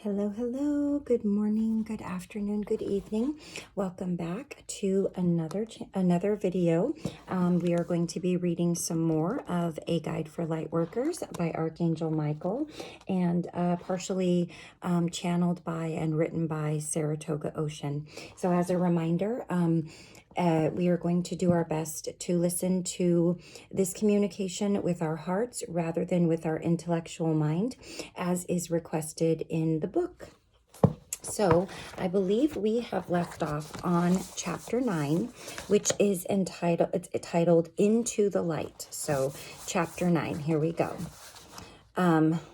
Hello, hello. Good morning, good afternoon, good evening. Welcome back to another video. We are going to be reading some more of A Guide for Lightworkers by Archangel Michael, and partially channeled by and written by Saratoga Ocean. So as a reminder, we are going to do our best to listen to this communication with our hearts rather than with our intellectual mind, as is requested in the book. So I believe we have left off on chapter 9, which is titled Into the Light. So chapter 9, here we go.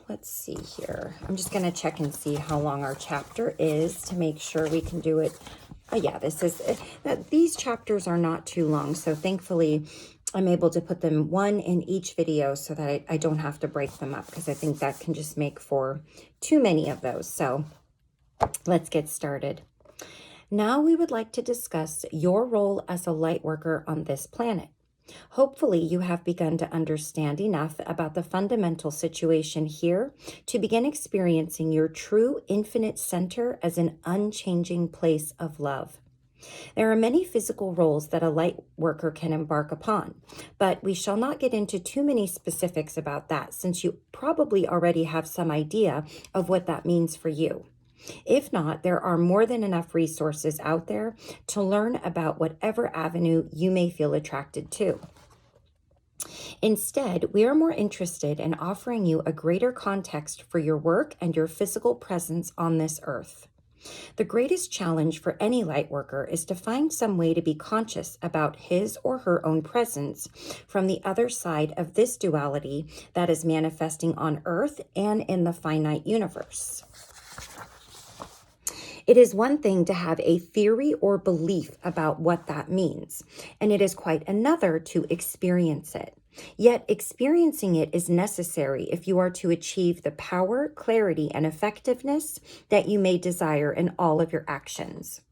Let's see here. I'm just going to check and see how long our chapter is to make sure we can do it. Yeah, these chapters are not too long. So thankfully I'm able to put them one in each video so that I don't have to break them up, because I think that can just make for too many of those. So let's get started. Now we would like to discuss your role as a light worker on this planet. Hopefully you have begun to understand enough about the fundamental situation here to begin experiencing your true infinite center as an unchanging place of love. There are many physical roles that a light worker can embark upon, but we shall not get into too many specifics about that, since you probably already have some idea of what that means for you. If not, there are more than enough resources out there to learn about whatever avenue you may feel attracted to. Instead, we are more interested in offering you a greater context for your work and your physical presence on this earth. The greatest challenge for any light worker is to find some way to be conscious about his or her own presence from the other side of this duality that is manifesting on Earth and in the finite universe. It is one thing to have a theory or belief about what that means, and it is quite another to experience it. Yet experiencing it is necessary if you are to achieve the power, clarity, and effectiveness that you may desire in all of your actions.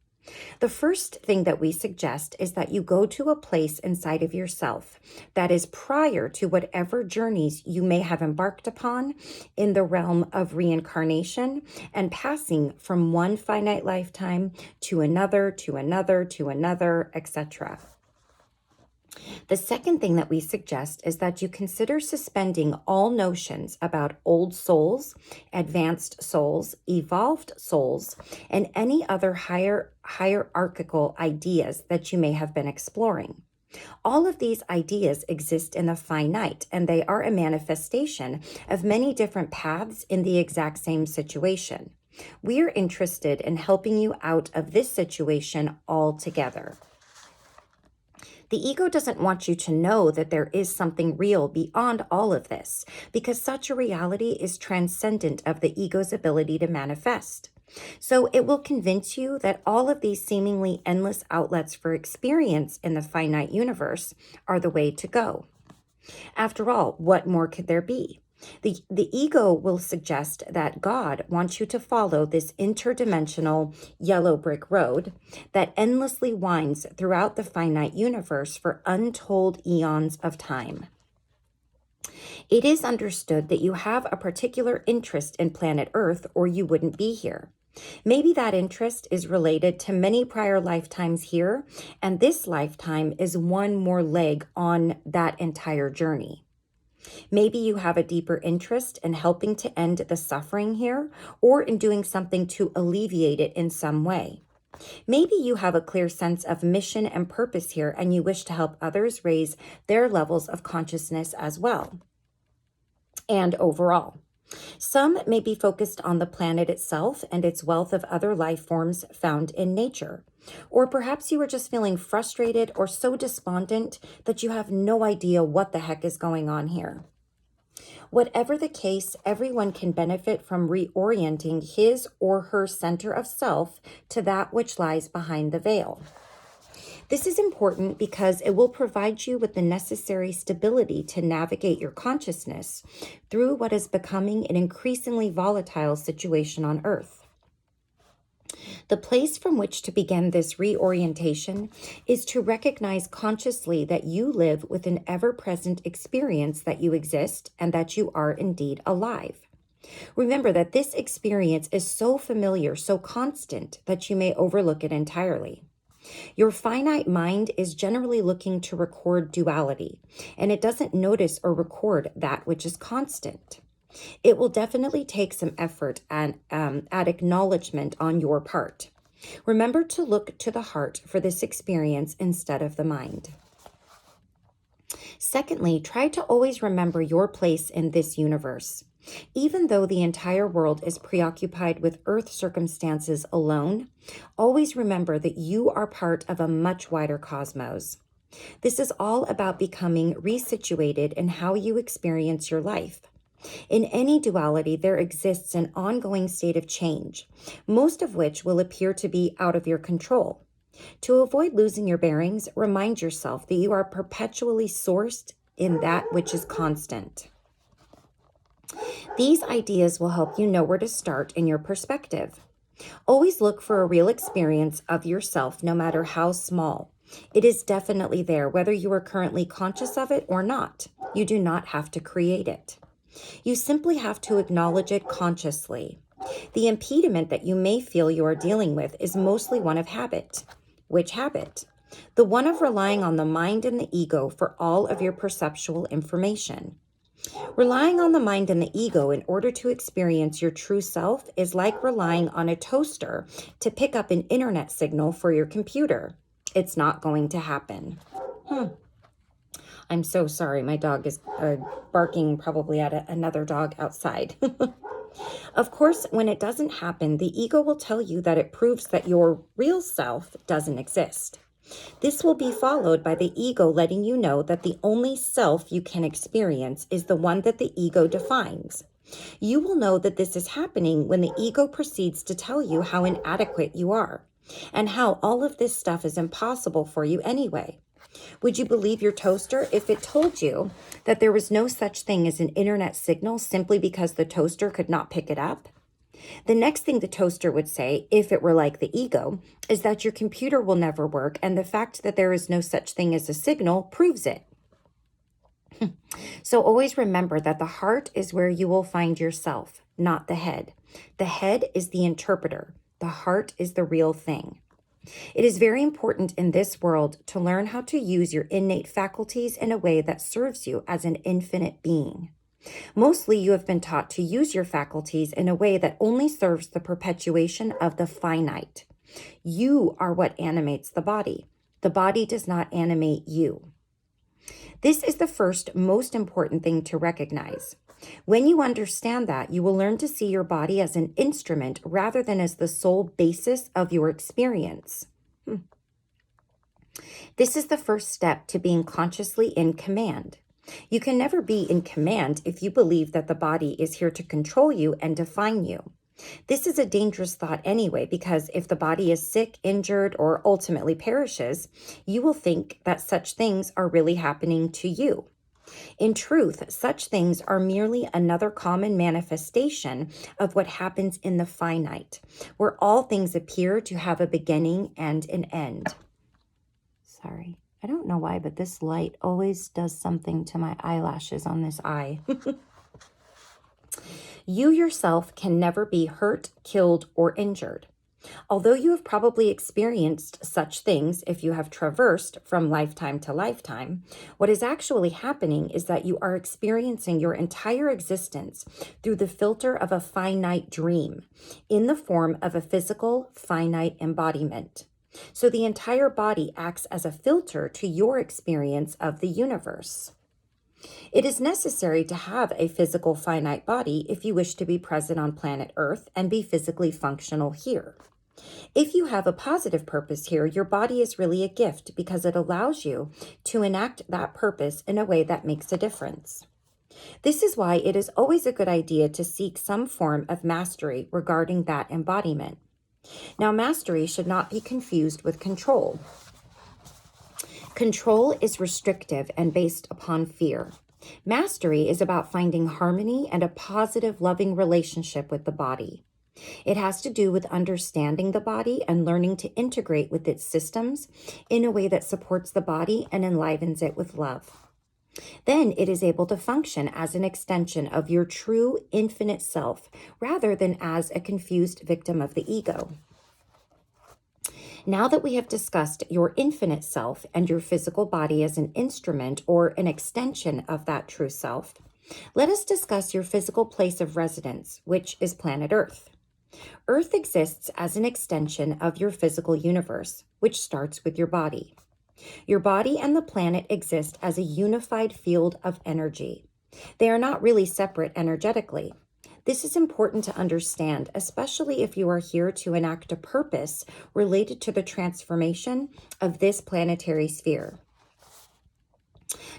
The first thing that we suggest is that you go to a place inside of yourself that is prior to whatever journeys you may have embarked upon in the realm of reincarnation and passing from one finite lifetime to another, to another, to another, etc. The second thing that we suggest is that you consider suspending all notions about old souls, advanced souls, evolved souls, and any other hierarchical ideas that you may have been exploring. All of these ideas exist in the finite, and they are a manifestation of many different paths in the exact same situation. We are interested in helping you out of this situation altogether. The ego doesn't want you to know that there is something real beyond all of this, because such a reality is transcendent of the ego's ability to manifest. So it will convince you that all of these seemingly endless outlets for experience in the finite universe are the way to go. After all, what more could there be? The ego will suggest that God wants you to follow this interdimensional yellow brick road that endlessly winds throughout the finite universe for untold eons of time. It is understood that you have a particular interest in planet Earth, or you wouldn't be here. Maybe that interest is related to many prior lifetimes here, and this lifetime is one more leg on that entire journey. Maybe you have a deeper interest in helping to end the suffering here, or in doing something to alleviate it in some way. Maybe you have a clear sense of mission and purpose here, and you wish to help others raise their levels of consciousness as well, and overall. Some may be focused on the planet itself and its wealth of other life forms found in nature. Or perhaps you are just feeling frustrated or so despondent that you have no idea what the heck is going on here. Whatever the case, everyone can benefit from reorienting his or her center of self to that which lies behind the veil. This is important because it will provide you with the necessary stability to navigate your consciousness through what is becoming an increasingly volatile situation on Earth. The place from which to begin this reorientation is to recognize consciously that you live with an ever-present experience that you exist and that you are indeed alive. Remember that this experience is so familiar, so constant, that you may overlook it entirely. Your finite mind is generally looking to record duality, and it doesn't notice or record that which is constant. It will definitely take some effort and at acknowledgement on your part. Remember to look to the heart for this experience instead of the mind. Secondly, try to always remember your place in this universe. Even though the entire world is preoccupied with Earth circumstances alone, always remember that you are part of a much wider cosmos. This is all about becoming resituated in how you experience your life. In any duality, there exists an ongoing state of change, most of which will appear to be out of your control. To avoid losing your bearings, remind yourself that you are perpetually sourced in that which is constant. These ideas will help you know where to start in your perspective. Always look for a real experience of yourself, no matter how small. It is definitely there, whether you are currently conscious of it or not. You do not have to create it. You simply have to acknowledge it consciously. The impediment that you may feel you are dealing with is mostly one of habit. Which habit? The one of relying on the mind and the ego for all of your perceptual information. Relying on the mind and the ego in order to experience your true self is like relying on a toaster to pick up an internet signal for your computer. It's not going to happen. I'm so sorry. My dog is barking probably at another dog outside. Of course, when it doesn't happen, the ego will tell you that it proves that your real self doesn't exist. This will be followed by the ego letting you know that the only self you can experience is the one that the ego defines. You will know that this is happening when the ego proceeds to tell you how inadequate you are and how all of this stuff is impossible for you anyway. Would you believe your toaster if it told you that there was no such thing as an internet signal simply because the toaster could not pick it up? The next thing the toaster would say, if it were like the ego, is that your computer will never work, and the fact that there is no such thing as a signal proves it. So always remember that the heart is where you will find yourself, not the head. The head is the interpreter. The heart is the real thing. It is very important in this world to learn how to use your innate faculties in a way that serves you as an infinite being. Mostly you have been taught to use your faculties in a way that only serves the perpetuation of the finite. You are what animates the body. The body does not animate you. This is the first most important thing to recognize. When you understand that, you will learn to see your body as an instrument rather than as the sole basis of your experience. This is the first step to being consciously in command. You can never be in command if you believe that the body is here to control you and define you. This is a dangerous thought anyway, because if the body is sick, injured, or ultimately perishes, you will think that such things are really happening to you. In truth, such things are merely another common manifestation of what happens in the finite, where all things appear to have a beginning and an end. Sorry. I don't know why, but this light always does something to my eyelashes on this eye. You yourself can never be hurt, killed, or injured. Although you have probably experienced such things if you have traversed from lifetime to lifetime, what is actually happening is that you are experiencing your entire existence through the filter of a finite dream, in the form of a physical, finite embodiment. So the entire body acts as a filter to your experience of the universe. It is necessary to have a physical finite body if you wish to be present on planet Earth and be physically functional here. If you have a positive purpose here, your body is really a gift because it allows you to enact that purpose in a way that makes a difference. This is why it is always a good idea to seek some form of mastery regarding that embodiment. Now, mastery should not be confused with control. Control is restrictive and based upon fear. Mastery is about finding harmony and a positive, loving relationship with the body. It has to do with understanding the body and learning to integrate with its systems in a way that supports the body and enlivens it with love. Then it is able to function as an extension of your true infinite self rather than as a confused victim of the ego. Now that we have discussed your infinite self and your physical body as an instrument or an extension of that true self, let us discuss your physical place of residence, which is planet Earth. Earth exists as an extension of your physical universe, which starts with your body. Your body and the planet exist as a unified field of energy. They are not really separate energetically. This is important to understand, especially if you are here to enact a purpose related to the transformation of this planetary sphere.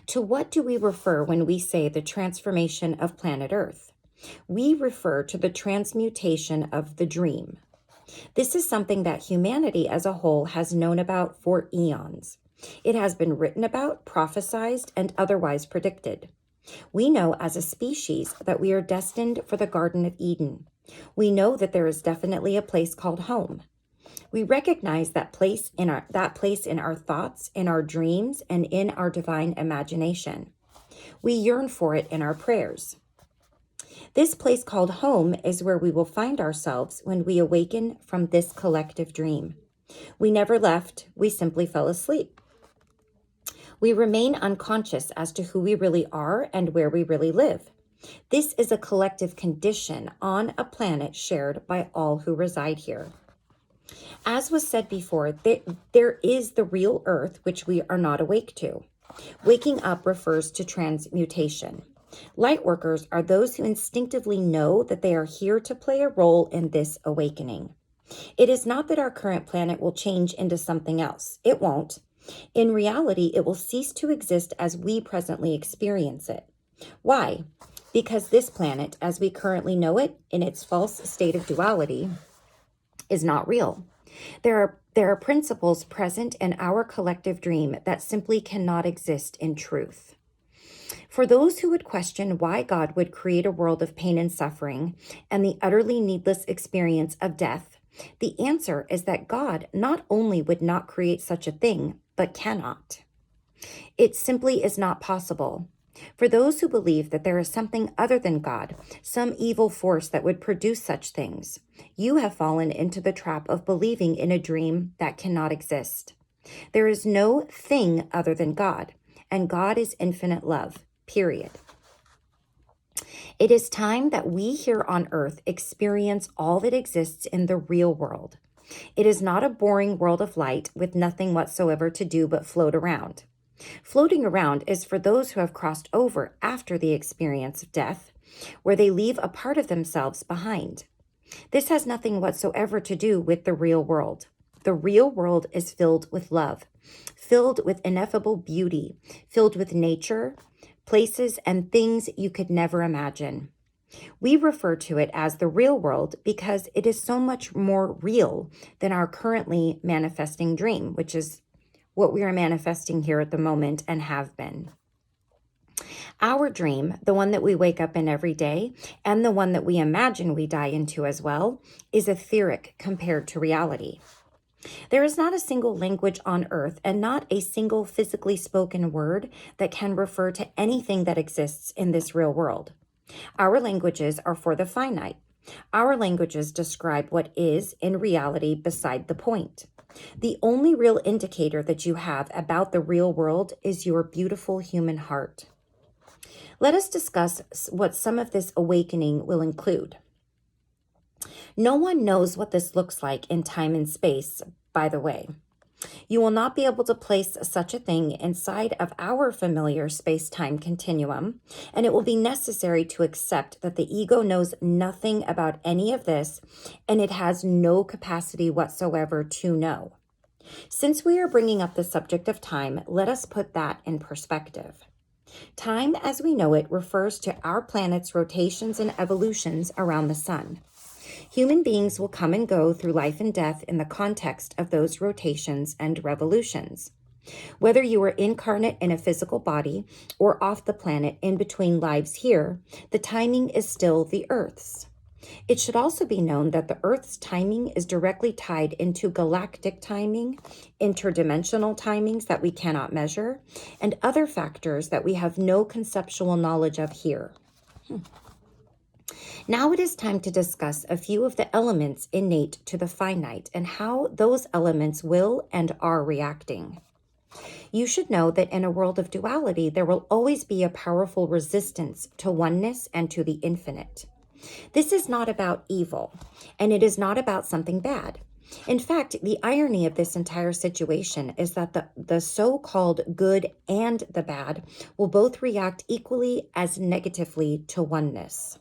To what do we refer when we say the transformation of planet Earth? We refer to the transmutation of the dream. This is something that humanity as a whole has known about for eons. It has been written about, prophesied, and otherwise predicted. We know as a species that we are destined for the Garden of Eden. We know that there is definitely a place called home. We recognize that place in our thoughts, in our dreams, and in our divine imagination. We yearn for it in our prayers. This place called home is where we will find ourselves when we awaken from this collective dream. We never left, we simply fell asleep. We remain unconscious as to who we really are and where we really live. This is a collective condition on a planet shared by all who reside here. As was said before, there is the real Earth, which we are not awake to. Waking up refers to transmutation. Lightworkers are those who instinctively know that they are here to play a role in this awakening. It is not that our current planet will change into something else. It won't. In reality, it will cease to exist as we presently experience it. Why? Because this planet, as we currently know it, in its false state of duality, is not real. There are principles present in our collective dream that simply cannot exist in truth. For those who would question why God would create a world of pain and suffering and the utterly needless experience of death, the answer is that God not only would not create such a thing, but cannot. It simply is not possible. For those who believe that there is something other than God, some evil force that would produce such things, you have fallen into the trap of believing in a dream that cannot exist. There is no thing other than God, and God is infinite love, period. It is time that we here on earth experience all that exists in the real world. It is not a boring world of light with nothing whatsoever to do but float around. Floating around is for those who have crossed over after the experience of death, where they leave a part of themselves behind. This has nothing whatsoever to do with the real world. The real world is filled with love, filled with ineffable beauty, filled with nature, places, and things you could never imagine. We refer to it as the real world because it is so much more real than our currently manifesting dream, which is what we are manifesting here at the moment and have been. Our dream, the one that we wake up in every day, and the one that we imagine we die into as well, is etheric compared to reality. There is not a single language on earth and not a single physically spoken word that can refer to anything that exists in this real world. Our languages are for the finite. Our languages describe what is, in reality, beside the point. The only real indicator that you have about the real world is your beautiful human heart. Let us discuss what some of this awakening will include. No one knows what this looks like in time and space, by the way. You will not be able to place such a thing inside of our familiar space-time continuum, and it will be necessary to accept that the ego knows nothing about any of this, and it has no capacity whatsoever to know. Since we are bringing up the subject of time, let us put that in perspective. Time, as we know it, refers to our planet's rotations and evolutions around the sun. Human beings will come and go through life and death in the context of those rotations and revolutions. Whether you are incarnate in a physical body or off the planet in between lives here, the timing is still the Earth's. It should also be known that the Earth's timing is directly tied into galactic timing, interdimensional timings that we cannot measure, and other factors that we have no conceptual knowledge of here. Now it is time to discuss a few of the elements innate to the finite and how those elements will and are reacting. You should know that in a world of duality, there will always be a powerful resistance to oneness and to the infinite. This is not about evil, and it is not about something bad. In fact, the irony of this entire situation is that the so-called good and the bad will both react equally as negatively to oneness.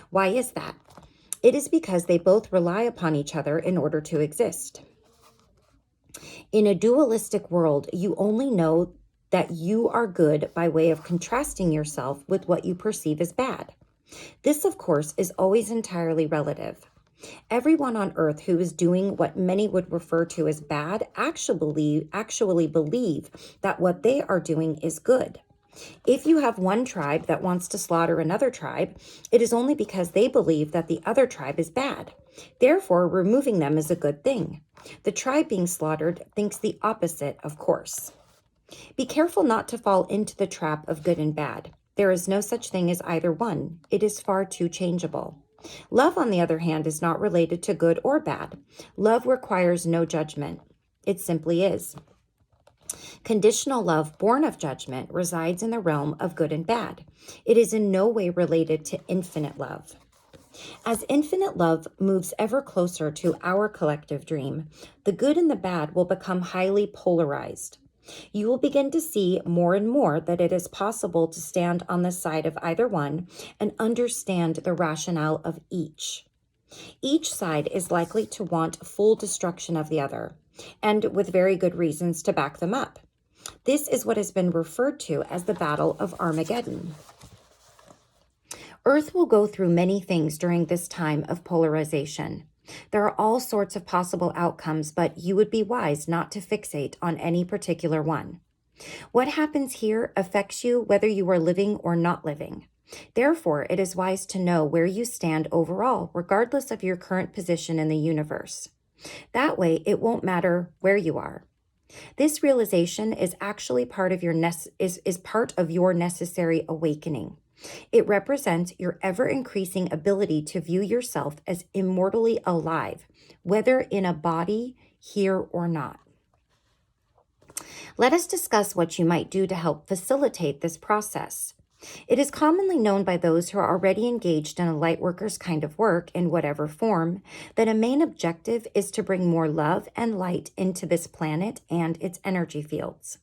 Why is that? It is because they both rely upon each other in order to exist. In a dualistic world, you only know that you are good by way of contrasting yourself with what you perceive as bad. This, of course, is always entirely relative. Everyone on earth who is doing what many would refer to as bad actually believe that what they are doing is good. If you have one tribe that wants to slaughter another tribe, it is only because they believe that the other tribe is bad. Therefore, removing them is a good thing. The tribe being slaughtered thinks the opposite, of course. Be careful not to fall into the trap of good and bad. There is no such thing as either one. It is far too changeable. Love, on the other hand, is not related to good or bad. Love requires no judgment. It simply is. Conditional love, born of judgment, resides in the realm of good and bad. It is in no way related to infinite love. As infinite love moves ever closer to our collective dream, the good and the bad will become highly polarized. You will begin to see more and more that it is possible to stand on the side of either one and understand the rationale of each. Each side is likely to want full destruction of the other, and with very good reasons to back them up. This is what has been referred to as the Battle of Armageddon. Earth will go through many things during this time of polarization. There are all sorts of possible outcomes, but you would be wise not to fixate on any particular one. What happens here affects you whether you are living or not living. Therefore, it is wise to know where you stand overall, regardless of your current position in the universe. That way, it won't matter where you are. This realization is actually part of your necessary awakening. It represents your ever-increasing ability to view yourself as immortally alive, whether in a body here or not. Let us discuss what you might do to help facilitate this process. It is commonly known by those who are already engaged in a lightworker's kind of work in whatever form that a main objective is to bring more love and light into this planet and its energy fields.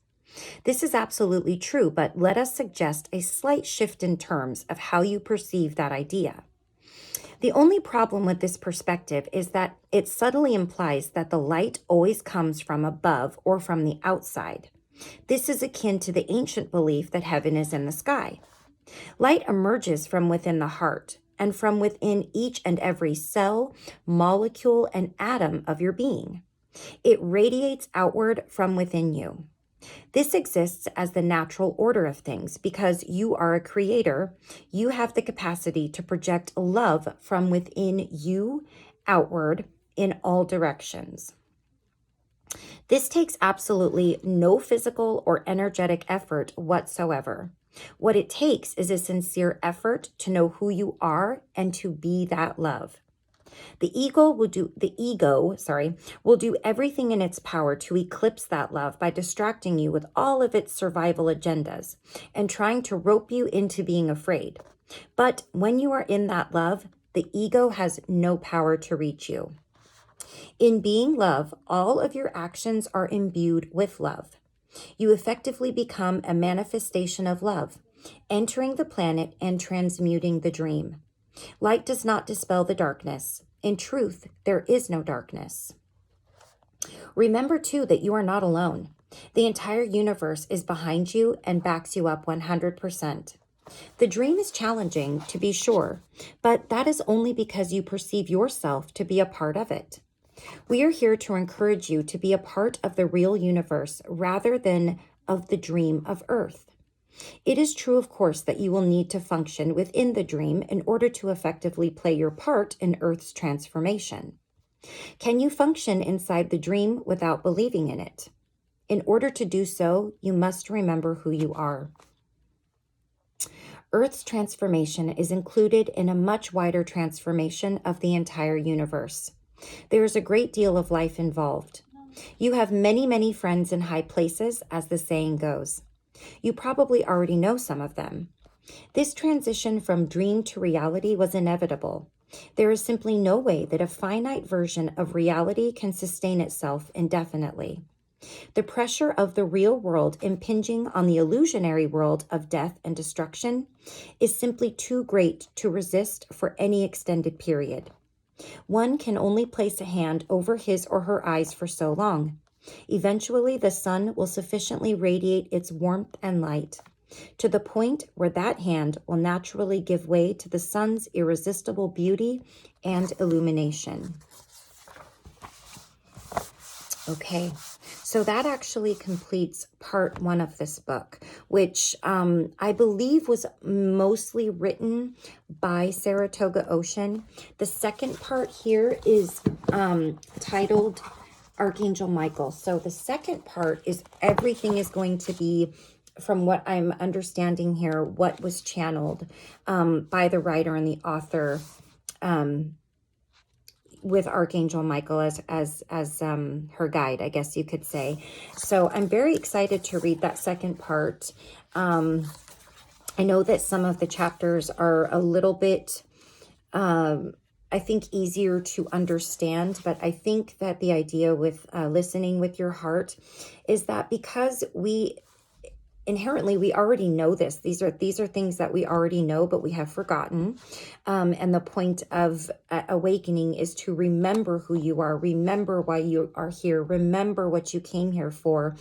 This is absolutely true, but let us suggest a slight shift in terms of how you perceive that idea. The only problem with this perspective is that it subtly implies that the light always comes from above or from the outside. This is akin to the ancient belief that heaven is in the sky. Light emerges from within the heart and from within each and every cell, molecule, and atom of your being. It radiates outward from within you. This exists as the natural order of things because you are a creator. You have the capacity to project love from within you outward in all directions. This takes absolutely no physical or energetic effort whatsoever. What it takes is a sincere effort to know who you are and to be that love. The ego will do everything in its power to eclipse that love by distracting you with all of its survival agendas and trying to rope you into being afraid. But when you are in that love, the ego has no power to reach you. In being love, all of your actions are imbued with love. You effectively become a manifestation of love, entering the planet and transmuting the dream. Light does not dispel the darkness. In truth, there is no darkness. Remember, too, that you are not alone. The entire universe is behind you and backs you up 100%. The dream is challenging, to be sure, but that is only because you perceive yourself to be a part of it. We are here to encourage you to be a part of the real universe rather than of the dream of Earth. It is true, of course, that you will need to function within the dream in order to effectively play your part in Earth's transformation. Can you function inside the dream without believing in it? In order to do so, you must remember who you are. Earth's transformation is included in a much wider transformation of the entire universe. There is a great deal of life involved. You have many, many friends in high places, as the saying goes. You probably already know some of them. This transition from dream to reality was inevitable. There is simply no way that a finite version of reality can sustain itself indefinitely. The pressure of the real world impinging on the illusionary world of death and destruction is simply too great to resist for any extended period. One can only place a hand over his or her eyes for so long. Eventually, the sun will sufficiently radiate its warmth and light to the point where that hand will naturally give way to the sun's irresistible beauty and illumination. Okay, so that actually completes part 1 of this book, which I believe was mostly written by Saratoga Ocean. The second part here is titled Archangel Michael. So the second part is everything is going to be, from what I'm understanding here, what was channeled by the writer and the author with Archangel Michael as her guide, I guess you could say. So I'm very excited to read that second part. I know that some of the chapters are a little bit, I think, easier to understand, but I think that the idea with listening with your heart is that because we already know this. These are things that we already know, but we have forgotten. And the point of awakening is to remember who you are, remember why you are here, remember what you came here for.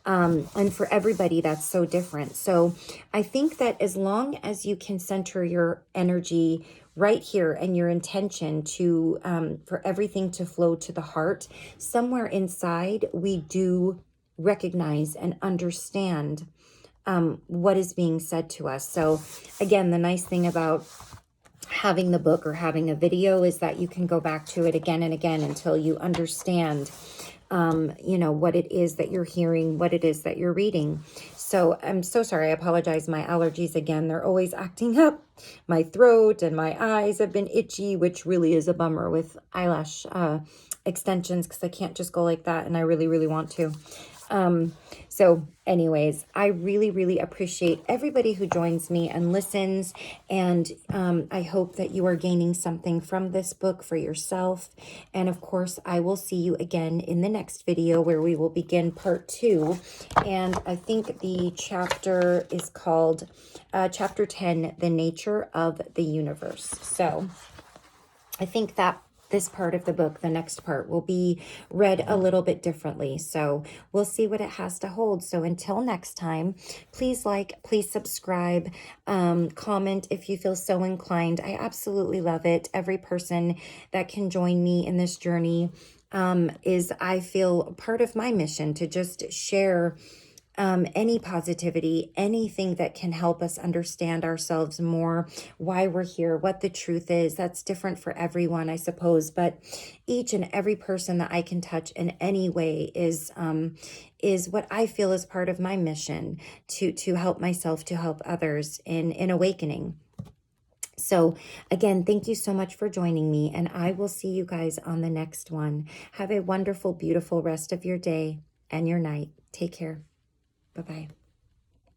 And for everybody, that's so different. So I think that as long as you can center your energy right here and your intention to for everything to flow to the heart, somewhere inside we do recognize and understand what is being said to us. So again, the nice thing about having the book or having a video is that you can go back to it again and again until you understand, what it is that you're hearing, what it is that you're reading. So I'm so sorry. I apologize. My allergies, again, they're always acting up. My throat and my eyes have been itchy, which really is a bummer with eyelash extensions because I can't just go like that. And I really, really want to. So anyways, I really, really appreciate everybody who joins me and listens. And I hope that you are gaining something from this book for yourself. And of course, I will see you again in the next video where we will begin part 2. And I think the chapter is called Chapter 10, The Nature of the Universe. So I think that this part of the book, the next part, will be read a little bit differently. So we'll see what it has to hold. So until next time, please like, please subscribe, comment if you feel so inclined. I absolutely love it. Every person that can join me in this journey is, I feel, part of my mission to just share any positivity, anything that can help us understand ourselves more, why we're here, what the truth is. That's different for everyone, I suppose, but each and every person that I can touch in any way is what I feel is part of my mission to help myself, to help others in awakening. So again, thank you so much for joining me, and I will see you guys on the next one. Have a wonderful, beautiful rest of your day and your night. Take care. Bye-bye.